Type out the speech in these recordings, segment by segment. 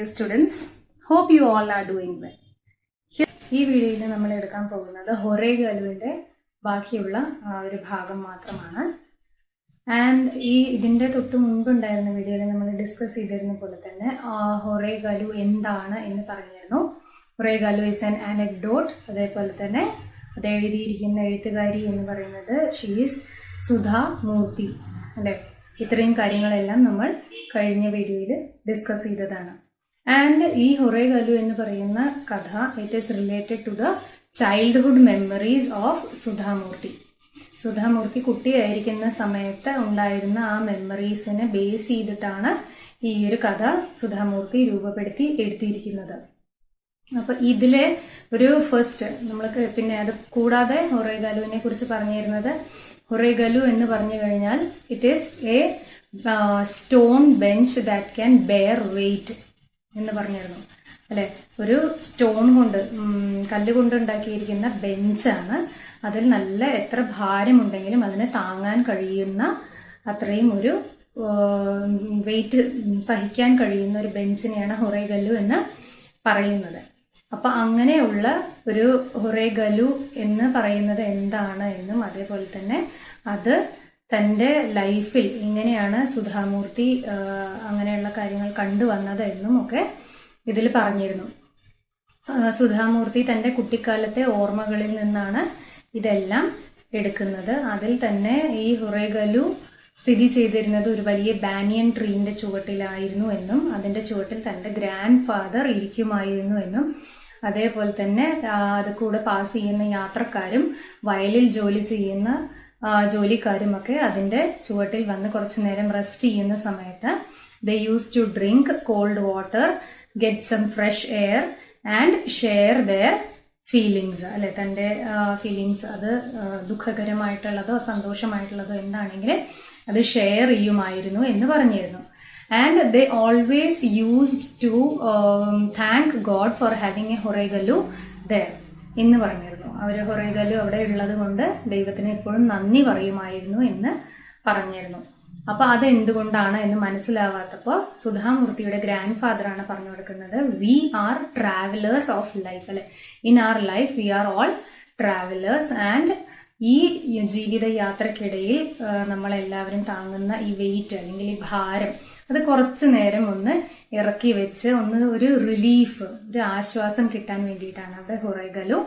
dear students. Hope you all are doing well. ഈ വീഡിയോയിൽ നമ്മൾ എടുക്കാൻ പോകുന്നത് ഹൊറേ ഗലുവിന്റെ ബാക്കിയുള്ള ഒരു ഭാഗം മാത്രമാണ്. ആൻഡ് ഇതിന്റെ തൊട്ട് മുൻപുണ്ടായിരുന്ന വീഡിയോയിൽ നമ്മൾ ഡിസ്കസ് ചെയ്തിരുന്ന പോലെ തന്നെ ഹൊറേ ഗലു എന്താണ് എന്ന് പറഞ്ഞിരുന്നു. ഹൊറേ ഗലു ഇസ് ആൻ ആനക്ഡോട്ട്. അതേപോലെ തന്നെ അത് എഴുതിയിരിക്കുന്ന എഴുത്തുകാരി എന്ന് പറയുന്നത് ഷീസ് സുധാ മൂർത്തി അല്ലെ. ഇത്രയും കാര്യങ്ങളെല്ലാം നമ്മൾ കഴിഞ്ഞ വീഡിയോയിൽ ഡിസ്കസ് ചെയ്തതാണ്. ആൻഡ് ഈ ഹൊറേ ഗലു എന്ന് പറയുന്ന കഥ it is related to the childhood memories of Sudha Murty. Sudha Murty കുട്ടിയായിരിക്കുന്ന സമയത്ത് ഉണ്ടായിരുന്ന ആ മെമ്മറീസിനെ ബേസ് ചെയ്തിട്ടാണ് ഈ ഒരു കഥ സുധാമൂർത്തി രൂപപ്പെടുത്തി എഴുതിയിരിക്കുന്നത്. അപ്പൊ ഇതിലെ ഒരു ഫസ്റ്റ് നമ്മൾക്ക് പിന്നെ അത് കൂടാതെ ഹൊറേ ഗലുവിനെ കുറിച്ച് പറഞ്ഞിരുന്നത് ഹൊറേ ഗലു എന്ന് പറഞ്ഞു കഴിഞ്ഞാൽ it is a stone bench that can bear weight എന്ന് പറഞ്ഞിരുന്നു അല്ലെ. ഒരു സ്റ്റോൺ കൊണ്ട് കല്ലുകൊണ്ട് ഉണ്ടാക്കിയിരിക്കുന്ന ബെഞ്ചാണ്. അതിൽ നല്ല എത്ര ഭാരമുണ്ടെങ്കിലും അതിനെ താങ്ങാൻ കഴിയുന്ന അത്രയും ഒരു വെയിറ്റ് സഹിക്കാൻ കഴിയുന്ന ഒരു ബെഞ്ചിനെയാണ് ഹൊറേ ഗലു എന്ന് പറയുന്നത്. അപ്പൊ അങ്ങനെയുള്ള ഒരു ഹൊറേ ഗലു എന്ന് പറയുന്നത് എന്താണ് എന്നും അതേപോലെ തന്നെ അത് തന്റെ ലൈഫിൽ എങ്ങനെയാണ് സുധാമൂർത്തി അങ്ങനെയുള്ള കാര്യങ്ങൾ കണ്ടുവന്നത് എന്നും ഒക്കെ ഇതിൽ പറഞ്ഞിരുന്നു. സുധാമൂർത്തി തന്റെ കുട്ടിക്കാലത്തെ ഓർമ്മകളിൽ നിന്നാണ് ഇതെല്ലാം എടുക്കുന്നത്. അതിൽ തന്നെ ഈ ഹൊറേ ഗലു സ്ഥിതി ചെയ്തിരുന്നത് ഒരു വലിയ ബാനിയൻ ട്രീന്റെ ചുവട്ടിലായിരുന്നു എന്നും അതിന്റെ ചുവട്ടിൽ തന്റെ ഗ്രാൻഡ് ഫാദർ ഇരിക്കുമായിരുന്നു എന്നും അതേപോലെ തന്നെ അത് കൂടെ പാസ് ചെയ്യുന്ന യാത്രക്കാരും വയലിൽ ജോലി ചെയ്യുന്ന ജോലിക്കാരുമൊക്കെ അതിന്റെ ചുവട്ടിൽ വന്ന് കുറച്ചു നേരം റെസ്റ്റ് ചെയ്യുന്ന സമയത്ത് they use to drink cold water, get some fresh air and share their feelings അല്ലെ. തന്റെ ഫീലിങ്സ് അത് ദുഃഖകരമായിട്ടുള്ളതോ സന്തോഷമായിട്ടുള്ളതോ എന്താണെങ്കിലും അത് ഷെയർ ചെയ്യുമായിരുന്നു എന്ന് പറഞ്ഞിരുന്നു. And they always used to thank God for having a ഹൊറേ ഗലു there എന്ന് പറഞ്ഞിരുന്നു. അവര് ഹൊറേ ഗലു അവിടെ ഉള്ളത് കൊണ്ട് ദൈവത്തിന് എപ്പോഴും നന്ദി പറയുമായിരുന്നു എന്ന് പറഞ്ഞിരുന്നു. അപ്പൊ അത് എന്തുകൊണ്ടാണ് എന്ന് മനസ്സിലാവാത്തപ്പോ സുധാമൂർത്തിയുടെ ഗ്രാൻഡ് ഫാദർ ആണ് പറഞ്ഞു കൊടുക്കുന്നത്, we are travellers of life അല്ലെ. In our life we are all travellers and ഈ ജീവിത യാത്രക്കിടയിൽ നമ്മളെല്ലാവരും താങ്ങുന്ന ഈ വെയിറ്റ് അല്ലെങ്കിൽ ഈ ഭാരം അത് കുറച്ചു നേരം ഒന്ന് ഇറക്കി വെച്ച് ഒരു റിലീഫ്, ഒരു ആശ്വാസം കിട്ടാൻ വേണ്ടിയിട്ടാണ് അവിടെ ഹൊറേ ഗലു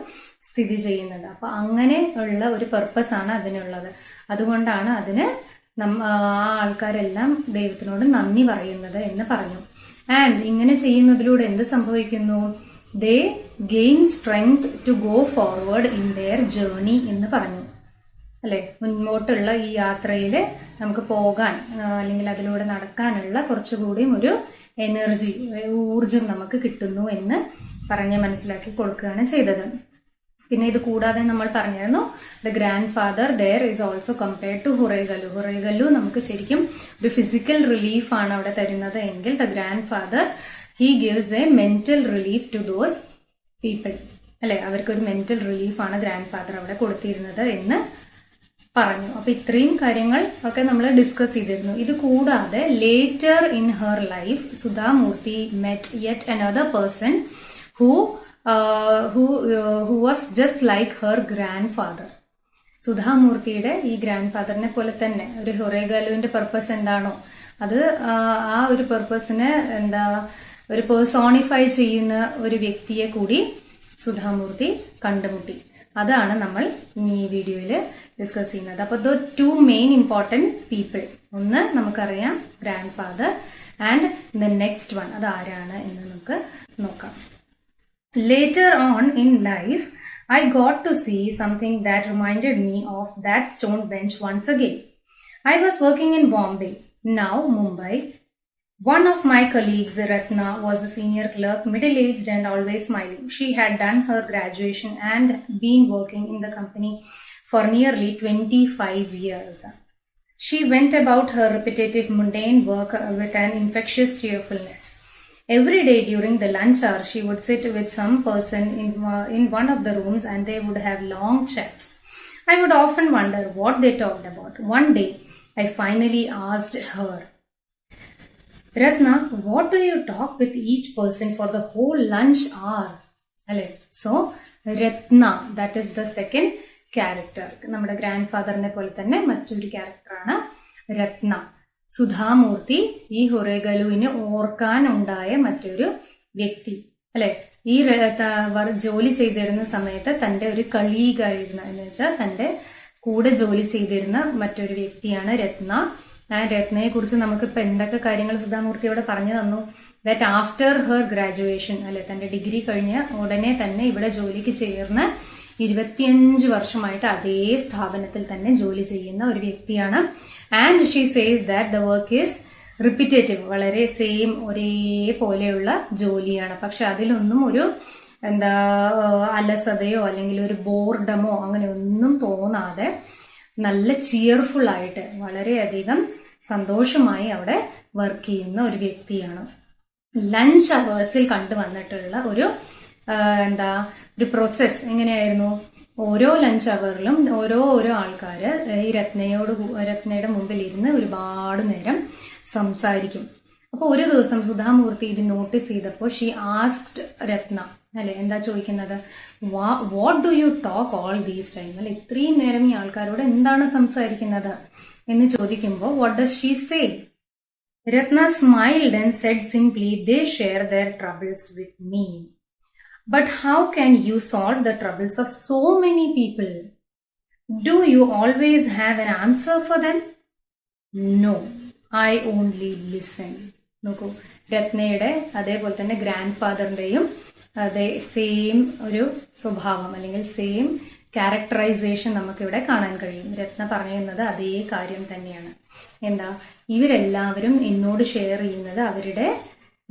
സ്ഥിതി ചെയ്യുന്നത്. അപ്പൊ അങ്ങനെ ഉള്ള ഒരു പർപ്പസ് ആണ് അതിനുള്ളത്. അതുകൊണ്ടാണ് അതിന് ആ ആൾക്കാരെല്ലാം ദൈവത്തിനോട് നന്ദി പറയുന്നത് എന്ന് പറഞ്ഞു. ആൻഡ് ഇങ്ങനെ ചെയ്യുന്നതിലൂടെ എന്ത് സംഭവിക്കുന്നു? They gain strength to go forward in their journey എന്ന് പറഞ്ഞു അല്ലെ. മുൻപോട്ടുള്ള ഈ യാത്രയില് നമുക്ക് പോകാൻ അല്ലെങ്കിൽ അതിലൂടെ നടക്കാനുള്ള കുറച്ചുകൂടിയും ഒരു എനർജി, ഊർജം നമുക്ക് കിട്ടുന്നു എന്ന് പറഞ്ഞ് മനസ്സിലാക്കി കൊടുക്കുകയാണ് ചെയ്തത്. പിന്നെ ഇത് കൂടാതെ നമ്മൾ പറഞ്ഞിരുന്നു the grand father there is also compared to ഹൊറേ ഗലു. ഹൊറേ ഗലു നമുക്ക് ശരിക്കും ഒരു ഫിസിക്കൽ റിലീഫ് ആണ് അവിടെ തരുന്നത് എങ്കിൽ the grand father he gives a mental relief to those people അല്ലെ. അവർക്കൊരു മെന്റൽ റിലീഫാണ് ഗ്രാൻഡ് ഫാദർ അവിടെ കൊടുത്തിരുന്നത് എന്ന് പറഞ്ഞു. അപ്പൊ ഇത്രയും കാര്യങ്ങൾ ഒക്കെ നമ്മൾ ഡിസ്കസ് ചെയ്തിരുന്നു. ഇത് കൂടാതെ later in her life Sudha Murty met yet another person who was just like her grandfather. സുധാമൂർത്തിയുടെ ഈ ഗ്രാൻഡ് ഫാദറിനെ പോലെ തന്നെ ഒരു ഹൊറേ ഗലുവിന്റെ പർപ്പസ് എന്താണോ അത് ആ ഒരു പർപ്പസിനെ ഒരു പേഴ്സോണിഫൈ ചെയ്യുന്ന ഒരു വ്യക്തിയെ കൂടി സുധാമൂർത്തി കണ്ടുമുട്ടി. അതാണ് നമ്മൾ ഈ വീഡിയോയിൽ ഡിസ്കസ് ചെയ്യുന്നത്. അപ്പൊ ടു മെയിൻ ഇമ്പോർട്ടന്റ് പീപ്പിൾ, ഒന്ന് നമുക്കറിയാം grand father and the next one അത് ആരാണ് എന്ന് നമുക്ക് നോക്കാം. Later on in life I got to see something that reminded me of that stone bench once again. I was working in Bombay, now Mumbai. One of my colleagues, Ratna, was a senior clerk, middle-aged and always smiling. She had done her graduation and been working in the company for nearly 25 years. She went about her repetitive, mundane work with an infectious cheerfulness. Every day during the lunch hour, she would sit with some person in one of the rooms and they would have long chats. I would often wonder what they talked about. One day, I finally asked her, Ratna, what do you talk with each person for the whole lunch hour? അല്ലെ, so Ratna, that is the second character. നമ്മുടെ grand ഫാദറിനെ പോലെ തന്നെ മറ്റൊരു ക്യാരക്ടറാണ് രത്ന. സുധാമൂർത്തി ഈ ഹൊറേഗലുവിന് ഓർക്കാനുണ്ടായ മറ്റൊരു വ്യക്തി. അല്ലെ, ഈ ജോലി ചെയ്തിരുന്ന സമയത്ത് തന്റെ ഒരു കളീഗായിരുന്ന, എന്ന് വെച്ചാൽ തന്റെ കൂടെ ജോലി ചെയ്തിരുന്ന മറ്റൊരു വ്യക്തിയാണ് രത്ന. ആ രത്നയെ കുറിച്ച് നമുക്കിപ്പോ എന്തൊക്കെ കാര്യങ്ങൾ സുധാമൂർത്തി ഇവിടെ പറഞ്ഞു തന്നു. ദാറ്റ് ആഫ്റ്റർ ഹെർ ഗ്രാജുവേഷൻ, അല്ലെ, തന്റെ ഡിഗ്രി കഴിഞ്ഞ ഉടനെ തന്നെ ഇവിടെ ജോലിക്ക് ചേർന്ന് 25 വർഷമായിട്ട് അതേ സ്ഥാപനത്തിൽ തന്നെ ജോലി ചെയ്യുന്ന ഒരു വ്യക്തിയാണ്. And she says that the work is repetitive, വളരെ സെയിം ഒരേപോലെയുള്ള ജോലിയാണ്. പക്ഷെ അതിലൊന്നും ഒരു അലസതയോ അല്ലെങ്കിൽ ഒരു ബോർഡമോ അങ്ങനെ ഒന്നും തോന്നാതെ നല്ല ചിയർഫുൾ ആയിട്ട് വളരെയധികം സന്തോഷമായി അവിടെ വർക്ക് ചെയ്യുന്ന ഒരു വ്യക്തിയാണ്. ലഞ്ച് അവേഴ്സിൽ കണ്ടുവന്നിട്ടുള്ള ഒരു ഒരു പ്രോസസ് എങ്ങനെയായിരുന്നു? ഓരോ ലഞ്ച് അവറിലും ഓരോ ആൾക്കാര് ഈ രത്നയുടെ മുമ്പിൽ ഇരുന്ന് ഒരുപാട് നേരം സംസാരിക്കും. അപ്പൊ ഒരു ദിവസം സുധാമൂർത്തി ഇത് നോട്ടീസ് ചെയ്തപ്പോൾ ഷീ ആസ്ക്ഡ് രത്ന, അല്ലെ, എന്താ ചോദിക്കുന്നത്? What do you talk all these time? അല്ലെ, ഇത്രയും നേരം ഈ ആൾക്കാരോട് എന്താണ് സംസാരിക്കുന്നത് എന്ന് ചോദിക്കുമ്പോൾ what does she say? Ratna smiled and said simply, they share their troubles with me. But how can you solve the troubles of so many people? Do you always have an answer for them? No, I only listen. നോക്കൂ, രത്നയുടെ അതേപോലെ തന്നെ grand ഫാദറിന്റെയും അതേ same ഒരു സ്വഭാവം അല്ലെങ്കിൽ same characterisation നമുക്കിവിടെ കാണാൻ കഴിയും. രത്ന പറയുന്നത് അതേ കാര്യം തന്നെയാണ്. എന്താ, ഇവരെല്ലാവരും എന്നോട് ഷെയർ ചെയ്യുന്നത് അവരുടെ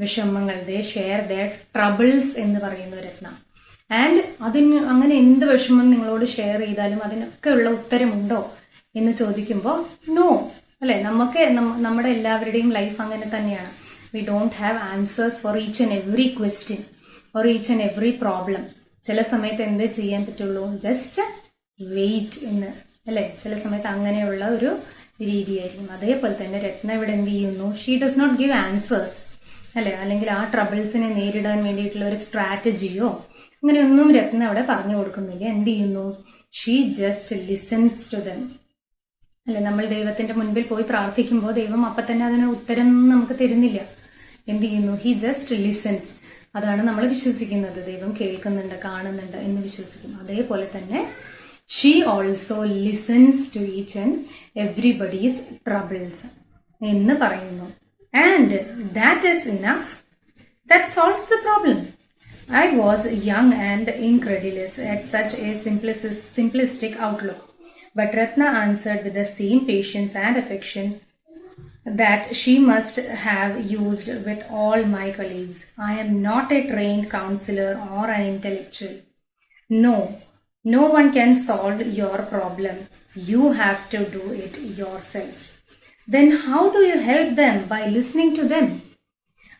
വിഷമങ്ങൾ, ദേ ഷെയർ ദെയർ ട്രബിൾസ് എന്ന് പറയുന്നു രത്ന. ആൻഡ് അതിന് അങ്ങനെ എന്ത് വിഷമം നിങ്ങളോട് ഷെയർ ചെയ്താലും അതിനൊക്കെ ഉള്ള ഉത്തരമുണ്ടോ എന്ന് ചോദിക്കുമ്പോൾ നോ, അല്ലെ, നമ്മുടെ എല്ലാവരുടെയും ലൈഫ് അങ്ങനെ തന്നെയാണ്. We don't have answers for each and every question or each and every problem. ചില സമയത്ത് എന്തേ ചെയ്യാൻ പറ്റുള്ളൂ? ജസ്റ്റ് വെയിറ്റ് എന്ന്, അല്ലെ, ചില സമയത്ത് അങ്ങനെയുള്ള ഒരു രീതിയായിരിക്കും. അതേപോലെ തന്നെ രത്ന ഇവിടെ എന്ത് ചെയ്യുന്നു? She does not give answers, അല്ലെ, അല്ലെങ്കിൽ ആ ട്രബിൾസിനെ നേരിടാൻ വേണ്ടിയിട്ടുള്ള ഒരു സ്ട്രാറ്റജിയോ അങ്ങനെയൊന്നും രത്ന അവിടെ പറഞ്ഞു കൊടുക്കുന്നില്ല. എന്ത് ചെയ്യുന്നു? She just listens to them. അല്ലെ, നമ്മൾ ദൈവത്തിന്റെ മുൻപിൽ പോയി പ്രാർത്ഥിക്കുമ്പോൾ ദൈവം അപ്പൊ തന്നെ അതിന് ഉത്തരം നമുക്ക് തരുന്നില്ല. എന്ത് ചെയ്യുന്നു? He just listens. അതാണ് നമ്മൾ വിശ്വസിക്കുന്നത്. ദൈവം കേൾക്കുന്നുണ്ട്, കാണുന്നുണ്ട് എന്ന് വിശ്വസിക്കും. അതേപോലെ തന്നെ she also listens to each and everybody's troubles എന്ന് പറയുന്നു. And that is enough. That solves the problem. I was young and incredulous at such a simplistic outlook. But Ratna answered with the same patience and affection that she must have used with all my colleagues. I am not a trained counselor or an intellectual. No one can solve your problem. You have to do it yourself. Then how do you help them? By listening to them.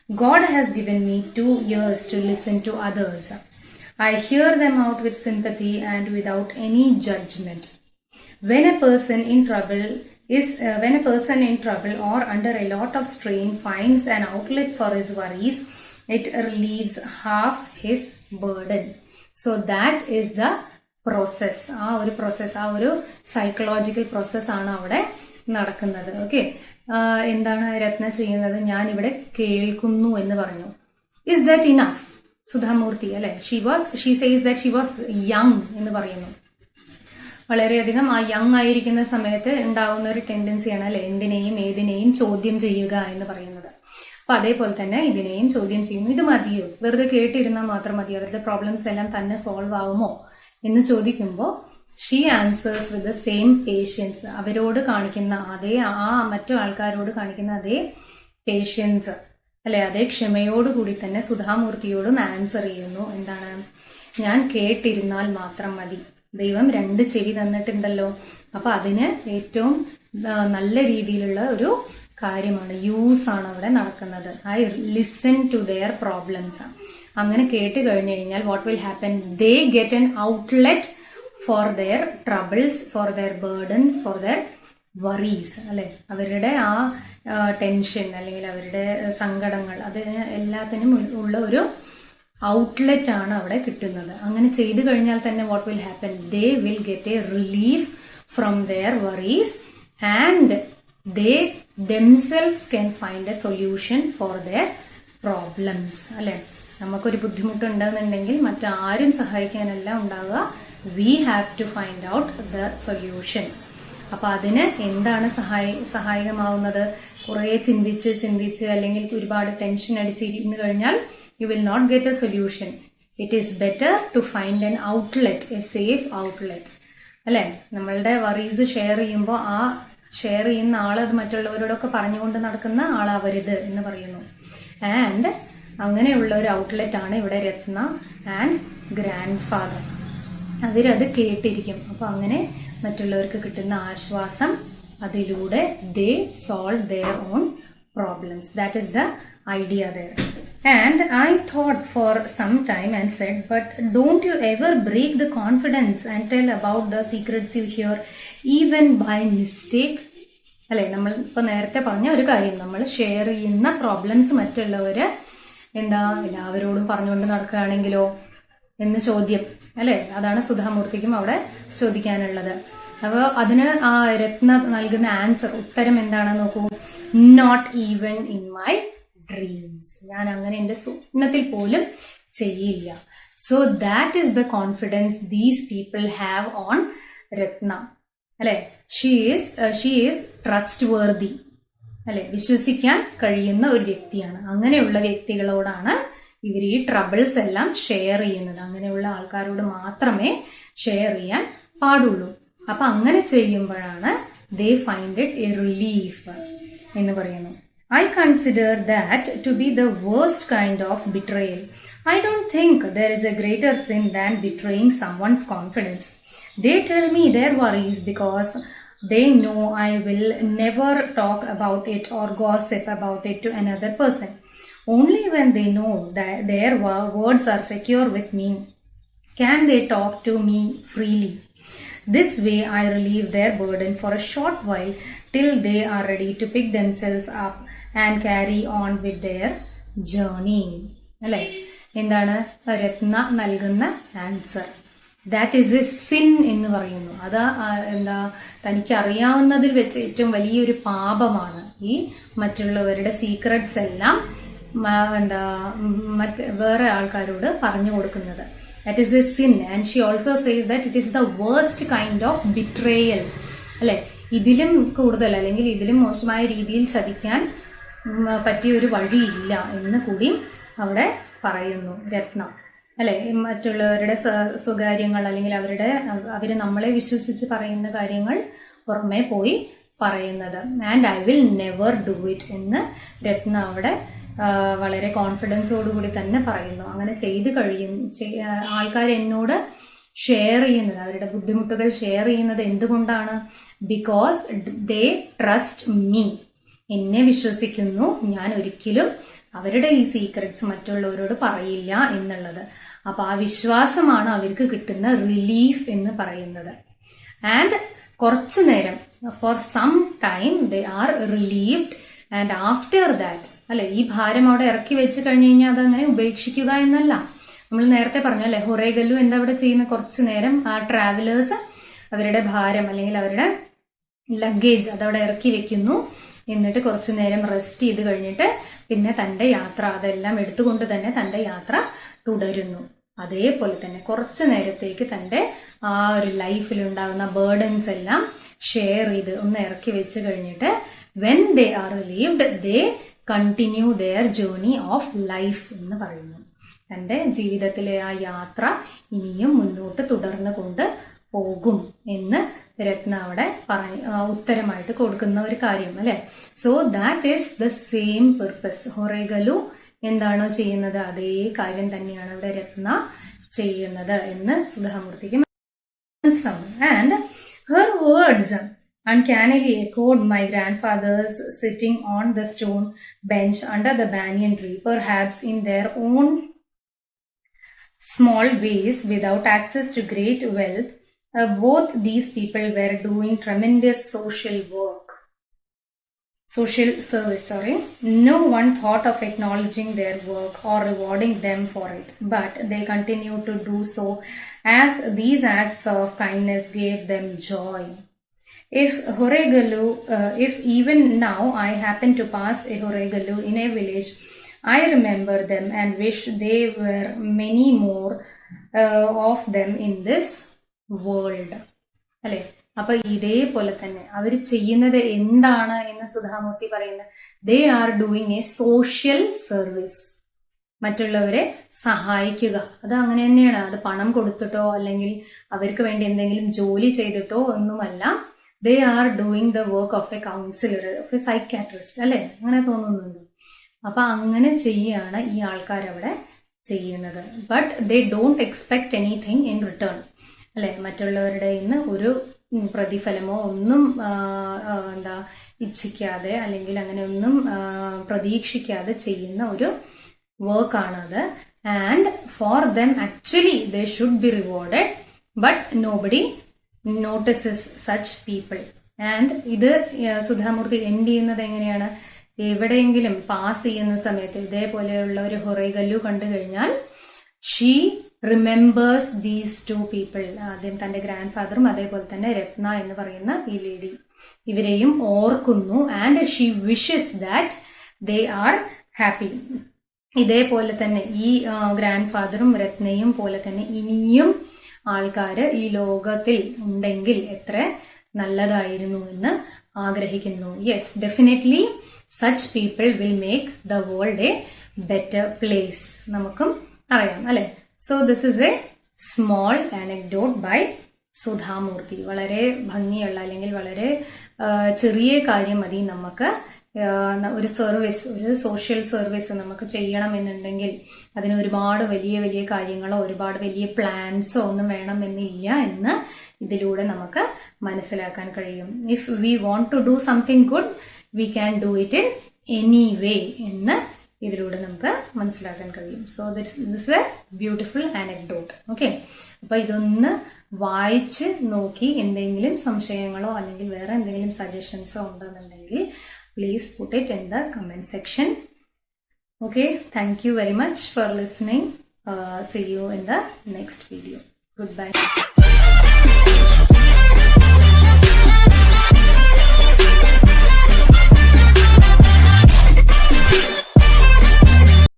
God has given me 2 ears to listen to others. I hear them out with sympathy and without any judgment. When a person in trouble or under a lot of strain finds an outlet for his worries, it relieves half his burden. So that is the process. ആ ഒരു psychological process ആണ് അവിടെ നടക്കുന്നത്. Okay, എന്താണ് രത്ന ചെയ്യുന്നത്? ഞാൻ ഇവിടെ കേൾക്കുന്നു എന്ന് പറഞ്ഞു. Is that enough? സുധാമൂർത്തി, അല്ലെ, she says that she was young എന്ന് പറയുന്നു. വളരെയധികം ആ യങ് ആയിരിക്കുന്ന സമയത്ത് ഉണ്ടാകുന്ന ഒരു ടെൻഡൻസിയാണ്, അല്ലെ, ഏതിനെയും ചോദ്യം ചെയ്യുക എന്ന് പറയുന്നത്. അപ്പൊ അതേപോലെ തന്നെ ഇതിനെയും ചോദ്യം ചെയ്യുന്നു. ഇത് മതിയോ? വെറുതെ കേട്ടിരുന്നാൽ മാത്രം മതിയോ? അവരുടെ പ്രോബ്ലംസ് എല്ലാം തന്നെ സോൾവ് ആവുമോ എന്ന് ചോദിക്കുമ്പോൾ she answers with the same patience. അവരോട് കാണിക്കുന്ന അതേ, മറ്റു ആൾക്കാരോട് കാണിക്കുന്ന അതേ പേഷ്യൻസ്, അല്ലെ, അതേ ക്ഷമയോടുകൂടി തന്നെ സുധാമൂർത്തിയോടും ആൻസർ ചെയ്യുന്നു. എന്താണ്? ഞാൻ കേട്ടിരുന്നാൽ മാത്രം മതി. ദൈവം 2 ചെവി തന്നിട്ടുണ്ടല്ലോ. അപ്പൊ അതിന് ഏറ്റവും നല്ല രീതിയിലുള്ള ഒരു കാര്യമാണ്, യൂസ് ആണ് അവിടെ നടക്കുന്നത്. I listen to their problems. അങ്ങനെ കേട്ട് കഴിഞ്ഞു കഴിഞ്ഞാൽ what will happen? They get an outlet for their troubles, for their burdens, for their worries അല്ലെ, അവരുടെ ആ ടെൻഷൻ അല്ലെങ്കിൽ അവരുടെ സങ്കടങ്ങൾ അതിന് എല്ലാത്തിനും ഉള്ള ഒരു ഔട്ട്ലെറ്റ് ആണ് അവിടെ കിട്ടുന്നത്. അങ്ങനെ ചെയ്തു കഴിഞ്ഞാൽ തന്നെ what will happen, they will get a relief from their worries and they themselves can find a solution for their problems അല്ലെ. നമുക്കൊരു ബുദ്ധിമുട്ടുണ്ടെന്നുണ്ടെങ്കിൽ മറ്റാരും സഹായിക്കാനല്ല ഉണ്ടാവുക, we have to find out the solution. അപ്പൊ അതിന് എന്താണ് സഹായകമാവുന്നത്, കുറെ ചിന്തിച്ച് അല്ലെങ്കിൽ ഒരുപാട് ടെൻഷൻ അടിച്ചിരുന്നു കഴിഞ്ഞാൽ you will not get a solution. It is better to find an outlet, a safe outlet അല്ലെ. നമ്മളുടെ വറീസ് ഷെയർ ചെയ്യുമ്പോൾ ആ ഷെയർ ചെയ്യുന്ന ആൾ അത് മറ്റുള്ളവരോടൊക്കെ പറഞ്ഞുകൊണ്ട് നടക്കുന്ന ആളാവരുത് എന്ന് പറയുന്നു. ആൻഡ് അങ്ങനെയുള്ള ഒരു ഔട്ട്ലെറ്റ് ആണ് ഇവിടെ രത്ന ആൻഡ് ഗ്രാൻഡ് ഫാദർ. അവരത് കേട്ടിരിക്കും. അപ്പൊ അങ്ങനെ മറ്റുള്ളവർക്ക് കിട്ടുന്ന ആശ്വാസം, അതിലൂടെ they solve their own problems. That is the idea there. And I thought for some time and said, but don't you ever break the confidence and tell about the secrets you hear even by mistake? അല്ലെ, നമ്മൾ ഇപ്പൊ നേരത്തെ പറഞ്ഞ ഒരു കാര്യം, നമ്മൾ share ചെയ്യുന്ന problems മറ്റുള്ളവര് എല്ലാവരോടും പറഞ്ഞുകൊണ്ട് നടക്കുകയാണെങ്കിലോ എന്ന് ചോദ്യം അല്ലെ. അതാണ് സുധാമൂർത്തിക്കും അവിടെ ചോദിക്കാനുള്ളത്. അപ്പൊ അതിന് ആ രത്ന നൽകുന്ന ആൻസർ, ഉത്തരം എന്താണെന്ന് നോക്കൂ. Not even in my dreams, ഞാൻ അങ്ങനെ എന്റെ സ്വപ്നത്തിൽ പോലും ചെയ്യില്ല. So that is the confidence these people have on Ratna അല്ലെ. ഷീ ഈസ് ട്രസ്റ്റ് വർതി അല്ലെ, വിശ്വസിക്കാൻ കഴിയുന്ന ഒരു വ്യക്തിയാണ്. അങ്ങനെയുള്ള വ്യക്തികളോടാണ് ഇവർ ഈ ട്രബിൾസ് എല്ലാം ഷെയർ ചെയ്യുന്നത്. അങ്ങനെയുള്ള ആൾക്കാരോട് മാത്രമേ ഷെയർ ചെയ്യാൻ പാടുള്ളൂ. അപ്പൊ അങ്ങനെ ചെയ്യുമ്പോഴാണ് they find it A relief എന്ന് പറയുന്നു. I consider that to be the worst kind of betrayal. I don't think there is a greater sin than betraying someone's confidence. They tell me their worries because they know I will never talk about it or gossip about it to another person. Only when they know that their words are secure with me can they talk to me freely. This way I relieve their burden for a short while till they are ready to pick themselves up and carry on with their journey. അല്ലെ, എന്താണ് രത്ന നൽകുന്ന answer? That is a sin എന്ന് പറയുന്നു. അത് തനിക്ക് അറിയാവുന്നതിൽ വെച്ച് ഏറ്റവും വലിയൊരു പാപമാണ് ഈ മറ്റുള്ളവരുടെ സീക്രട്സ് എല്ലാം വേറെ ആൾക്കാരോട് പറഞ്ഞു കൊടുക്കുന്നത്. That is a sin. And she also says that it is the worst kind of betrayal അല്ലെ. ഇതിലും കൂടുതൽ അല്ലെങ്കിൽ ഇതിലും മോശമായ രീതിയിൽ ചതിക്കാൻ പറ്റിയ ഒരു വഴിയില്ല എന്ന് കൂടി അവിടെ പറയുന്നു രത്ന അല്ലെ. മറ്റുള്ളവരുടെ സ്വകാര്യങ്ങൾ അല്ലെങ്കിൽ അവര് നമ്മളെ വിശ്വസിച്ച് പറയുന്ന കാര്യങ്ങൾ പുറമെ പോയി പറയുന്നത്. And I will never do it എന്ന് രത്ന അവിടെ വളരെ കോൺഫിഡൻസോടുകൂടി തന്നെ പറയുന്നു. അങ്ങനെ ചെയ്തു ആൾക്കാർ എന്നോട് ഷെയർ ചെയ്യുന്നത്, അവരുടെ ബുദ്ധിമുട്ടുകൾ ഷെയർ ചെയ്യുന്നത് എന്തുകൊണ്ടാണ്? ബിക്കോസ് ദേ ട്രസ്റ്റ് മീ, എന്നെ വിശ്വസിക്കുന്നു, ഞാൻ ഒരിക്കലും അവരുടെ ഈ സീക്രട്സ് മറ്റുള്ളവരോട് പറയില്ല എന്നുള്ളത്. അപ്പൊ ആ വിശ്വാസമാണ് അവർക്ക് കിട്ടുന്ന റിലീഫ് എന്ന് പറയുന്നത്. ആൻഡ് കുറച്ചു നേരം, for some time they are relieved. And after that അല്ലെ, ഈ ഭാരം അവിടെ ഇറക്കി വെച്ച് കഴിഞ്ഞു കഴിഞ്ഞാൽ അതങ്ങനെ ഉപേക്ഷിക്കുക എന്നല്ല. നമ്മൾ നേരത്തെ പറഞ്ഞു അല്ലെ, ഹൊറേഗല്ലു എന്താ ഇവിടെ ചെയ്യുന്ന, കുറച്ചു നേരം ആ ട്രാവലേഴ്സ് അവരുടെ ഭാരം അല്ലെങ്കിൽ അവരുടെ ലഗേജ് അതവിടെ ഇറക്കി വെക്കുന്നു. എന്നിട്ട് കുറച്ചു നേരം റെസ്റ്റ് ചെയ്ത് കഴിഞ്ഞിട്ട് പിന്നെ തന്റെ യാത്ര അതെല്ലാം എടുത്തുകൊണ്ട് തന്നെ തന്റെ യാത്ര തുടരുന്നു. അതേപോലെ തന്നെ കുറച്ചു നേരത്തേക്ക് തന്റെ ആ ഒരു ലൈഫിൽ ഉണ്ടാകുന്ന ബേർഡൻസ് എല്ലാം ഷെയർ ചെയ്ത് ഒന്ന് ഇറക്കി വെച്ച് കഴിഞ്ഞിട്ട് when they are relieved they continue their journey of life എന്ന് പറയുന്നു. തന്റെ ജീവിതത്തിലെ ആ യാത്ര ഇനിയും മുന്നോട്ട് തുടർന്നു കൊണ്ട് പോകും എന്ന് രത്ന അവിടെ ഉത്തരമായിട്ട് കൊടുക്കുന്ന ഒരു കാര്യം അല്ലെ. So that is the same purpose. ഹൊറേഗലു എന്താണോ ചെയ്യുന്നത് അതേ കാര്യം തന്നെയാണ് ഇവിടെ രത്ന ചെയ്യുന്നത് എന്ന് സുധാമൂർത്തിക്ക് മനസ്സിലാവും. And her words uncannily echoed my grandfather's sitting on the stone bench under the banyan tree, perhaps in their own small ways, without access to great wealth. both these people were doing tremendous social service, No one thought of acknowledging their work or rewarding them for it, but they continued to do so as these acts of kindness gave them joy. If even now I happen to pass a Horegalu in a village, I remember them and wish there were many more of them in this world. അല്ലെ? അപ്പൊ ഇതേപോലെ തന്നെ അവർ ചെയ്യുന്നത് എന്താണ് എന്ന് സുധാമൂർത്തി പറയുന്നത്, they are doing A social service. മറ്റുള്ളവരെ സഹായിക്കുക. അത് അങ്ങനെ തന്നെയാണ്. അത് പണം കൊടുത്തിട്ടോ അല്ലെങ്കിൽ അവർക്ക് വേണ്ടി എന്തെങ്കിലും ജോലി ചെയ്തിട്ടോ ഒന്നുമല്ല. They are doing the work of A councillor, of A psychiatrist, അല്ലെ? അങ്ങനെ തോന്നുന്നുണ്ട്. അപ്പൊ അങ്ങനെ ചെയ്യാണ് ഈ ആൾക്കാർ അവിടെ ചെയ്യുന്നത്. But they don't expect anything in return, അല്ലെ? മറ്റുള്ളവരുടെ ഇന്ന് ഒരു പ്രതിഫലമോ ഒന്നും ഇച്ഛിക്കാതെ അല്ലെങ്കിൽ അങ്ങനെ ഒന്നും പ്രതീക്ഷിക്കാതെ ചെയ്യുന്ന ഒരു വർക്കാണത്. And for them actually they should be rewarded, but nobody notices such people. And ഇത് സുധാമൂർത്തി എൻഡ് ചെയ്യുന്നത് എങ്ങനെയാണ്? എവിടെയെങ്കിലും പാസ് ചെയ്യുന്ന സമയത്ത് ഇതേപോലെയുള്ള ഒരു ഹൊറൈഗല്ലു കണ്ടു കഴിഞ്ഞാൽ she remembers these two people. ആദ്യം തന്റെ ഗ്രാൻഡ് ഫാദറും അതേപോലെ തന്നെ രത്ന എന്ന് പറയുന്ന ഈ ലേഡി, ഇവരെയും ഓർക്കുന്നു. And she wishes that they are happy. ഇതേപോലെ തന്നെ ഈ ഗ്രാൻഡ് ഫാദറും രത്നയും പോലെ തന്നെ ഇനിയും ആൾക്കാര് ഈ ലോകത്തിൽ ഉണ്ടെങ്കിൽ എത്ര നല്ലതായിരുന്നു എന്ന് ആഗ്രഹിക്കുന്നു. Yes, definitely such people will make the world a better place. നമുക്കും അറിയാം, അല്ലെ? So this is a small anecdote by Sudha Murty. വളരെ ഭംഗിയുള്ള അല്ലെങ്കിൽ വളരെ ചെറിയ കാര്യം മതി നമുക്ക് ഒരു സർവീസ്, ഒരു സോഷ്യൽ സർവീസ് നമുക്ക് ചെയ്യണമെന്നുണ്ടെങ്കിൽ അതിന് ഒരുപാട് വലിയ വലിയ കാര്യങ്ങളോ ഒരുപാട് വലിയ പ്ലാൻസോ ഒന്നും വേണമെന്നില്ല എന്ന് ഇതിലൂടെ നമുക്ക് മനസ്സിലാക്കാൻ കഴിയും. If we want to do something good we can do it in any way എന്ന് ഇതിലൂടെ നമുക്ക് മനസ്സിലാക്കാൻ കഴിയും. So this is a beautiful anecdote. Okay, അപ്പൊ ഇതൊന്ന് വായിച്ച് നോക്കി എന്തെങ്കിലും സംശയങ്ങളോ അല്ലെങ്കിൽ വേറെ എന്തെങ്കിലും സജഷൻസോ ഉണ്ടെന്നുണ്ടെങ്കിൽ please put it in the comment section. Okay, thank you very much for listening. See you in the next video. Goodbye.